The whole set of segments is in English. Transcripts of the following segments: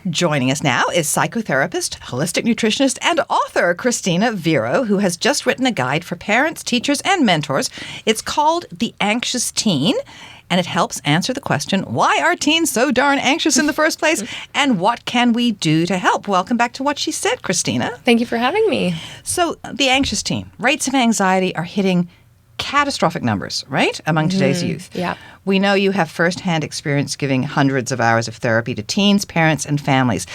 Joining us now is psychotherapist, holistic nutritionist, and author Kristina Virro, who has just written a guide for parents, teachers, and mentors. It's called The Anxious Teen, and it helps answer the question, why are teens so darn anxious in the first place, and what can we do to help? Welcome back to What She Said, Kristina. Thank you for having me. So, the anxious teen, rates of anxiety are hitting catastrophic numbers, right, among today's youth. Yeah. We know you have firsthand experience giving hundreds of hours of therapy to teens, parents, and families.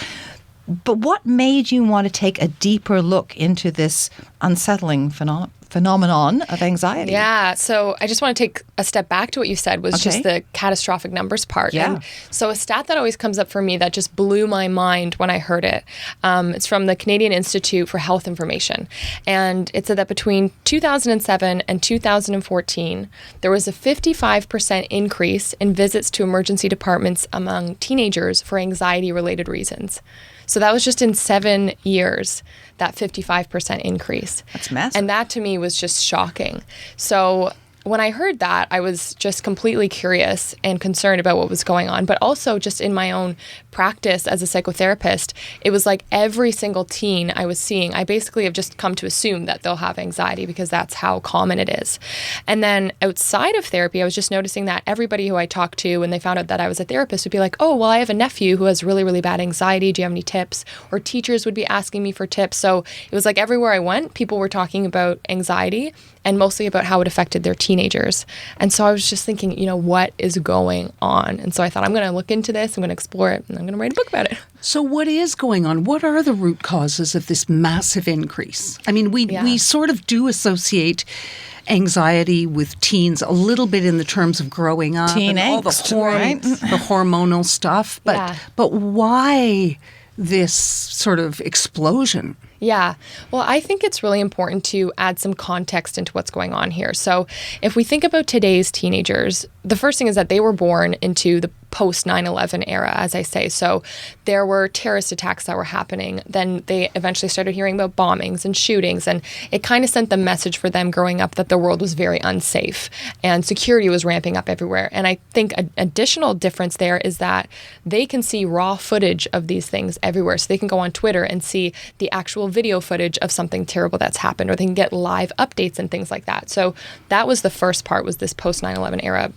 But what made you want to take a deeper look into this unsettling phenomenon of anxiety? Yeah, so I just want to take a step back to what you said was just the catastrophic numbers part. Yeah. And so a stat that always comes up for me that just blew my mind when I heard it, it's from the Canadian Institute for Health Information. And it said that between 2007 and 2014, there was a 55% increase in visits to emergency departments among teenagers for anxiety-related reasons. So that was just in 7 years, that 55% increase. That's massive. And that to me was just shocking. So when I heard that, I was just completely curious and concerned about what was going on. But also just in my own practice as a psychotherapist, it was like every single teen I was seeing, I basically have just come to assume that they'll have anxiety because that's how common it is. And then outside of therapy, I was just noticing that everybody who I talked to when they found out that I was a therapist would be like, oh, well, I have a nephew who has really, really bad anxiety. Do you have any tips? Or teachers would be asking me for tips. So it was like everywhere I went, people were talking about anxiety and mostly about how it affected their teenagers. And so I was just thinking, what is going on? And so I thought, I'm going to look into this, I'm going to explore it, and I'm going to write a book about it. So what is going on? What are the root causes of this massive increase? I mean, we sort of do associate anxiety with teens a little bit in the terms of growing up Teen and all angst, the hormonal stuff. But why this sort of explosion? Yeah. Well, I think it's really important to add some context into what's going on here. So if we think about today's teenagers, the first thing is that they were born into the post 9/11 era, as I say. So there were terrorist attacks that were happening. Then they eventually started hearing about bombings and shootings. And it kind of sent the message for them growing up that the world was very unsafe and security was ramping up everywhere. And I think an additional difference there is that they can see raw footage of these things everywhere. So they can go on Twitter and see the actual video footage of something terrible that's happened, or they can get live updates and things like that. So that was the first part, was this post 9/11 era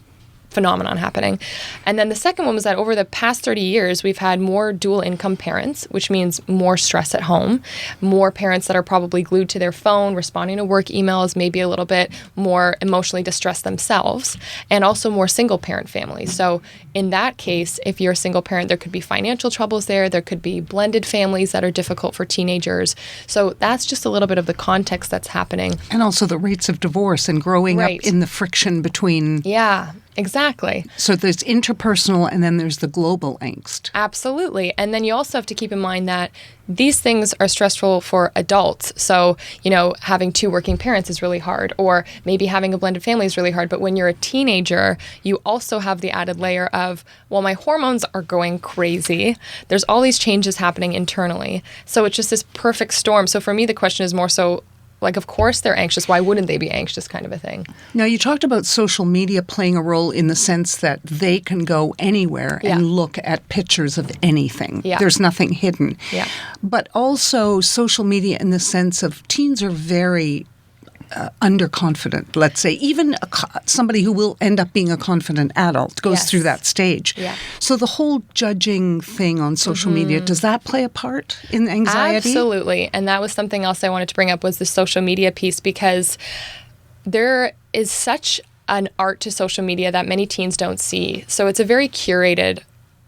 phenomenon happening. And then the second one was that over the past 30 years, we've had more dual income parents, which means more stress at home, more parents that are probably glued to their phone, responding to work emails, maybe a little bit more emotionally distressed themselves, and also more single parent families. So in that case, if you're a single parent, there could be financial troubles there. There could be blended families that are difficult for teenagers. So that's just a little bit of the context that's happening. And also the rates of divorce and growing up in the friction between... Yeah. Exactly. So there's interpersonal and then there's the global angst. Absolutely. And then you also have to keep in mind that these things are stressful for adults. So, having two working parents is really hard, or maybe having a blended family is really hard. But when you're a teenager, you also have the added layer of, well, my hormones are going crazy. There's all these changes happening internally. So it's just this perfect storm. So for me, the question is more so, like, of course they're anxious. Why wouldn't they be anxious, kind of a thing? Now, you talked about social media playing a role in the sense that they can go anywhere and look at pictures of anything. Yeah. There's nothing hidden. Yeah. But also social media in the sense of teens are very underconfident, let's say. Even somebody who will end up being a confident adult goes through that stage. Yeah. So the whole judging thing on social media, does that play a part in anxiety? Absolutely. And that was something else I wanted to bring up, was the social media piece, because there is such an art to social media that many teens don't see. So it's a very curated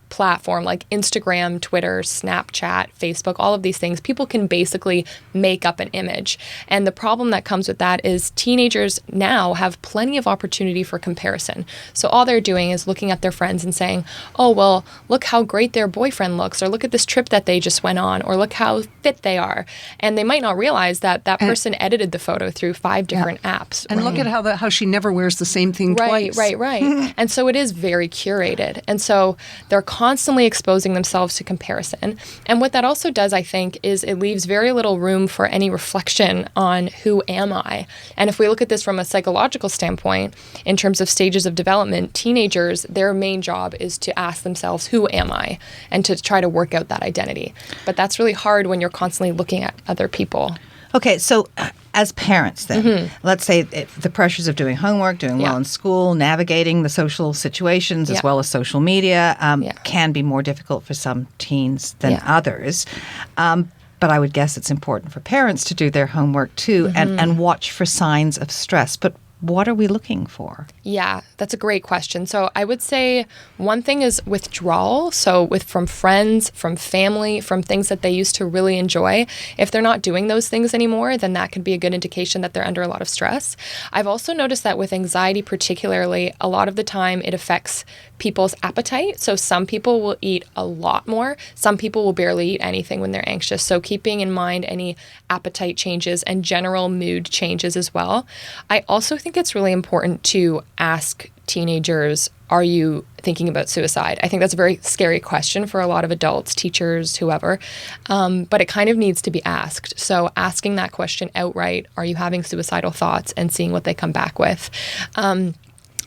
platform, like Instagram, Twitter, Snapchat, Facebook, all of these things. People can basically make up an image. And the problem that comes with that is teenagers now have plenty of opportunity for comparison. So all they're doing is looking at their friends and saying, oh, well, look how great their boyfriend looks, or look at this trip that they just went on, or look how fit they are. And they might not realize that that person edited the photo through 5 different apps. And look at how she never wears the same thing twice. Right. And so it is very curated. And so they're constantly exposing themselves to comparison. And what that also does, I think, is it leaves very little room for any reflection on who am I. And if we look at this from a psychological standpoint, in terms of stages of development, teenagers, their main job is to ask themselves, who am I? And to try to work out that identity. But that's really hard when you're constantly looking at other people. Okay, so as parents then, let's say the pressures of doing homework, doing well in school, navigating the social situations as well as social media can be more difficult for some teens than others. But I would guess it's important for parents to do their homework too and watch for signs of stress. But what are we looking for? Yeah, that's a great question. So I would say one thing is withdrawal. So from friends, from family, from things that they used to really enjoy. If they're not doing those things anymore, then that could be a good indication that they're under a lot of stress. I've also noticed that with anxiety particularly, a lot of the time it affects people's appetite. So some people will eat a lot more. Some people will barely eat anything when they're anxious. So keeping in mind any appetite changes and general mood changes as well. I also think it's really important to ask teenagers, are you thinking about suicide? I think that's a very scary question for a lot of adults, teachers, whoever, but it kind of needs to be asked. So asking that question outright, are you having suicidal thoughts, and seeing what they come back with.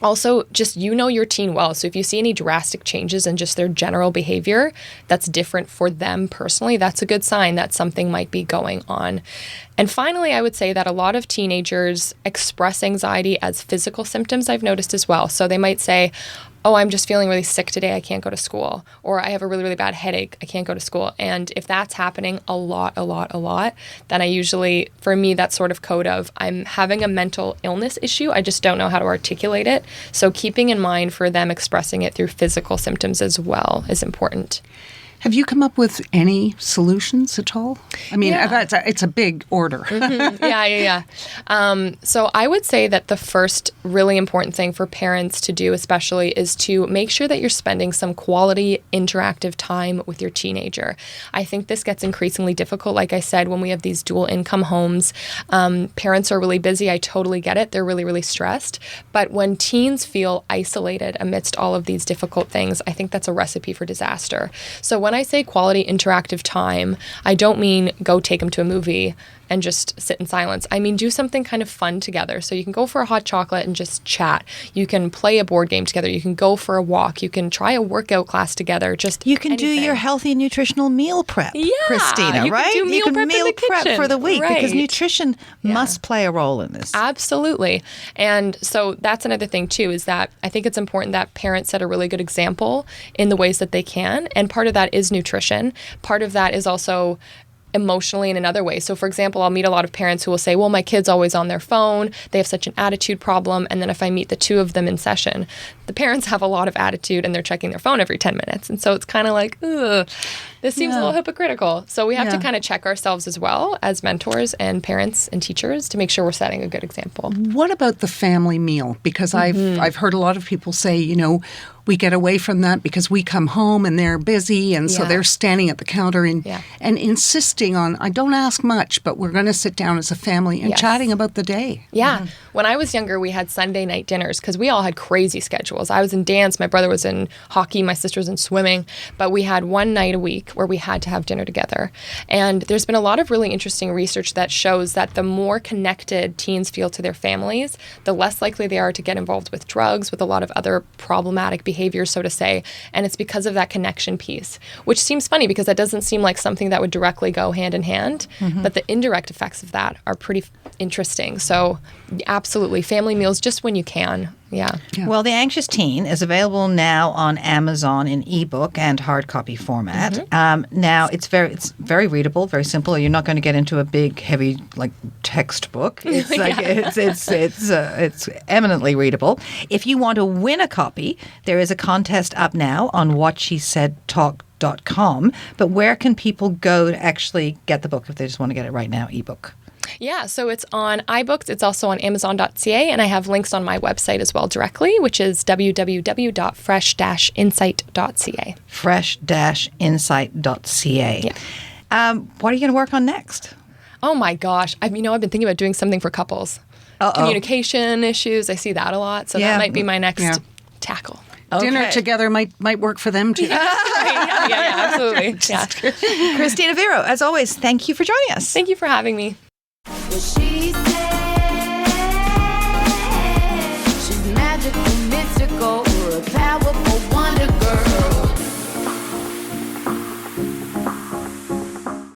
Also, just your teen well. So if you see any drastic changes in just their general behavior that's different for them personally, that's a good sign that something might be going on. And finally, I would say that a lot of teenagers express anxiety as physical symptoms, I've noticed as well. So they might say, oh, I'm just feeling really sick today, I can't go to school. Or I have a really, really bad headache, I can't go to school. And if that's happening a lot, then I usually, for me, that's sort of code of I'm having a mental illness issue, I just don't know how to articulate it. So keeping in mind for them expressing it through physical symptoms as well is important. Have you come up with any solutions at all? I mean, it's a big order. Yeah. So I would say that the first really important thing for parents to do especially is to make sure that you're spending some quality interactive time with your teenager. I think this gets increasingly difficult. Like I said, when we have these dual income homes, parents are really busy. I totally get it. They're really, really stressed. But when teens feel isolated amidst all of these difficult things, I think that's a recipe for disaster. So when I say quality interactive time, I don't mean go take them to a movie and just sit in silence. I mean, do something kind of fun together. So you can go for a hot chocolate and just chat. You can play a board game together. You can go for a walk. You can try a workout class together. You can do your healthy nutritional meal prep, Kristina, right? You can meal prep for the week because nutrition must play a role in this. Absolutely. And so that's another thing too, is that I think it's important that parents set a really good example in the ways that they can. And part of that is nutrition. Part of that is also emotionally in another way. So for example, I'll meet a lot of parents who will say, well, my kid's always on their phone. They have such an attitude problem. And then if I meet the two of them in session, the parents have a lot of attitude and they're checking their phone every 10 minutes. And so it's kind of like, ugh, this seems a little hypocritical. So we have to kind of check ourselves as well as mentors and parents and teachers to make sure we're setting a good example. What about the family meal? Because I've heard a lot of people say, we get away from that because we come home and they're busy, and so they're standing at the counter and insisting on, I don't ask much, but we're going to sit down as a family and chatting about the day. Yeah. When I was younger, we had Sunday night dinners because we all had crazy schedules. I was in dance, my brother was in hockey, my sister was in swimming, but we had one night a week where we had to have dinner together. And there's been a lot of really interesting research that shows that the more connected teens feel to their families, the less likely they are to get involved with drugs, with a lot of other problematic behavior, so to say. And it's because of that connection piece, which seems funny because that doesn't seem like something that would directly go hand in hand, but the indirect effects of that are pretty interesting. So absolutely, family meals just when you can. Yeah. Well, The Anxious Teen is available now on Amazon in ebook and hard copy format. Now it's very readable, very simple. You're not going to get into a big, heavy textbook. It's it's eminently readable. If you want to win a copy, there is a contest up now on whatshesaidtalk.com. But where can people go to actually get the book if they just want to get it right now, ebook? Yeah, so it's on iBooks. It's also on Amazon.ca, and I have links on my website as well directly, which is www.fresh-insight.ca. Fresh-insight.ca. Yeah. What are you going to work on next? Oh my gosh. I've been thinking about doing something for couples. Communication issues. I see that a lot. So that might be my next tackle. dinner together might work for them too. yeah, absolutely. Yeah. Kristina Virro, as always, thank you for joining us. Thank you for having me. Well, she